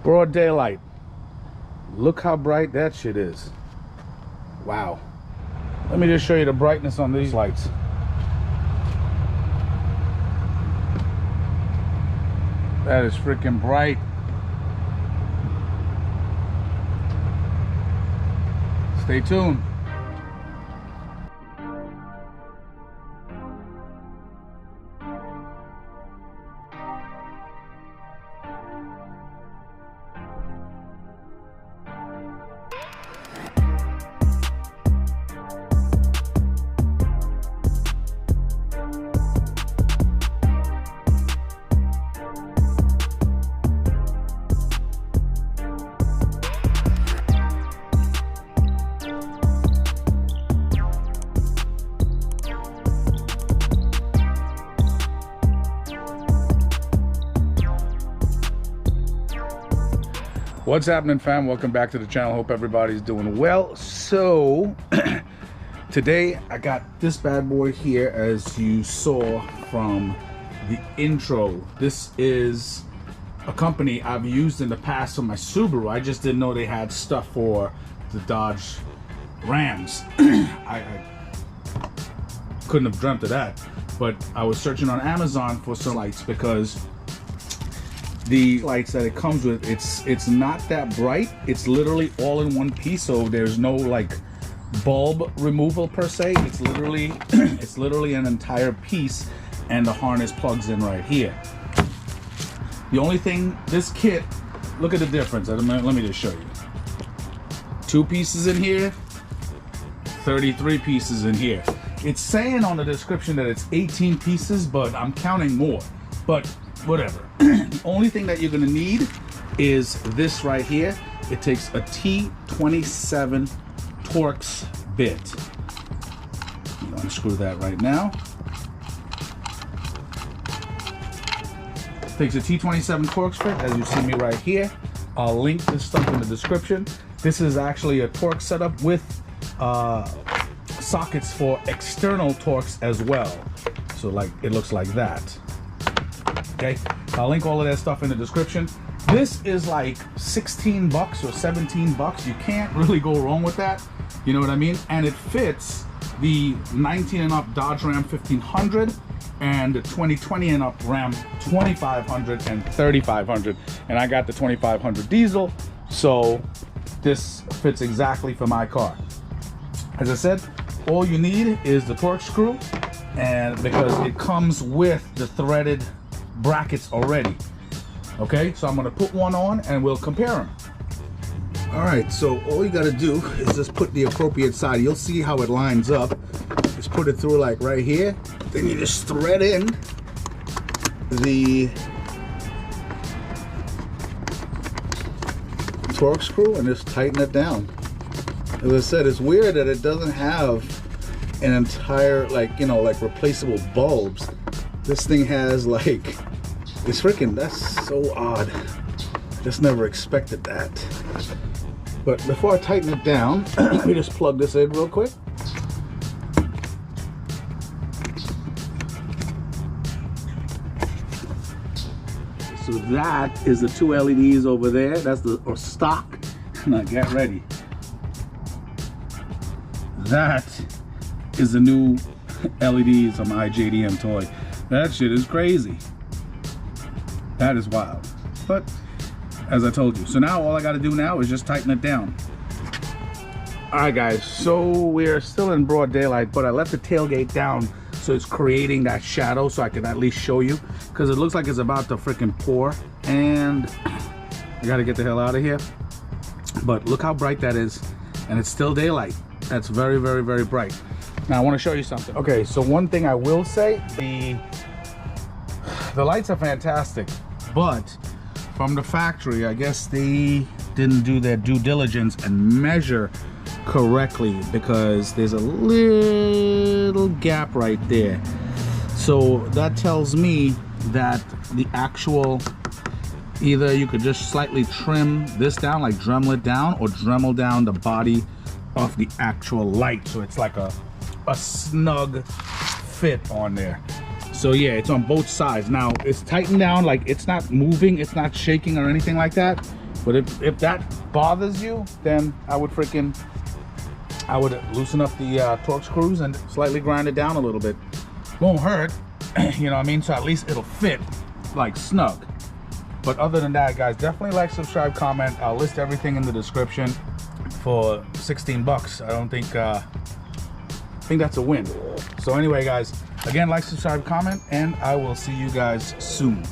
Broad daylight. Look how bright that shit is. Wow. Let me just show you the brightness on these lights. That is freaking bright. Stay tuned. What's happening, fam? Welcome back to the channel. Hope everybody's doing well. So today I got this bad boy here, as you saw from the intro. This is a company I've used in the past for my Subaru. I just didn't know they had stuff for the Dodge Rams. I couldn't have dreamt of that, but I was searching on Amazon for some lights because the lights that it comes with, it's not that bright. It's literally all in one piece, so there's no like bulb removal per se. It's literally it's literally an entire piece, and the harness plugs in right here. The only thing, this kit, look at the difference. Let me just show you. 2 pieces in here, 33 pieces in here. It's saying on the description that it's 18 pieces, but I'm counting more. But whatever. The only thing that you're gonna need is this right here. It takes a T27 Torx bit. I'm gonna unscrew that right now. It takes a T27 Torx bit, as you see me right here. I'll link this stuff in the description. This is actually a Torx setup with sockets for external Torx as well. So like it looks like that. Okay, I'll link all of that stuff in the description. This is like 16 bucks or 17 bucks. You can't really go wrong with that. You know what I mean? And it fits the 19 and up Dodge Ram 1500 and the 2020 and up Ram 2500 and 3500. And I got the 2500 diesel, so this fits exactly for my car. As I said, all you need is the Torx screw, and because it comes with the threaded brackets already. Okay, so I'm gonna put one on and we'll compare them. All right, so all you gotta do is just put the appropriate side. You'll see how it lines up. Just put it through like right here. Then you just thread in the Torx screw and just tighten it down. As I said, it's weird that it doesn't have an entire, like, you know, like replaceable bulbs. This thing has like, it's freaking, that's so odd. Just never expected that. But before I tighten it down, let me just plug this in real quick. So that is the 2 LEDs over there. That's the stock. Now get ready. That is the new LEDs on my iJDMTOY. That shit is crazy. That is wild. But as I told you, so now all I got to do now is just tighten it down. All right, guys, so we're still in broad daylight, but I left the tailgate down so it's creating that shadow so I can at least show you, because it looks like it's about to freaking pour, and I got to get the hell out of here. But look how bright that is, and it's still daylight. That's very, very, very bright. Now I want to show you something. Okay, so one thing I will say, the lights are fantastic, but from the factory, I guess they didn't do their due diligence and measure correctly, because there's a little gap right there. So that tells me that the actual, either you could just slightly trim this down, like Dremel it down, or Dremel down the body of the actual light so it's like a snug fit on there. So yeah, it's on both sides. Now it's tightened down, like it's not moving, it's not shaking or anything like that. But if that bothers you, then I would loosen up the Torx screws and slightly grind it down a little bit. Won't hurt, you know what I mean? So at least it'll fit like snug. But other than that, guys, definitely like, subscribe, comment. I'll list everything in the description for 16 bucks. I don't think that's a win. So anyway, guys, again, like, subscribe, comment, and I will see you guys soon.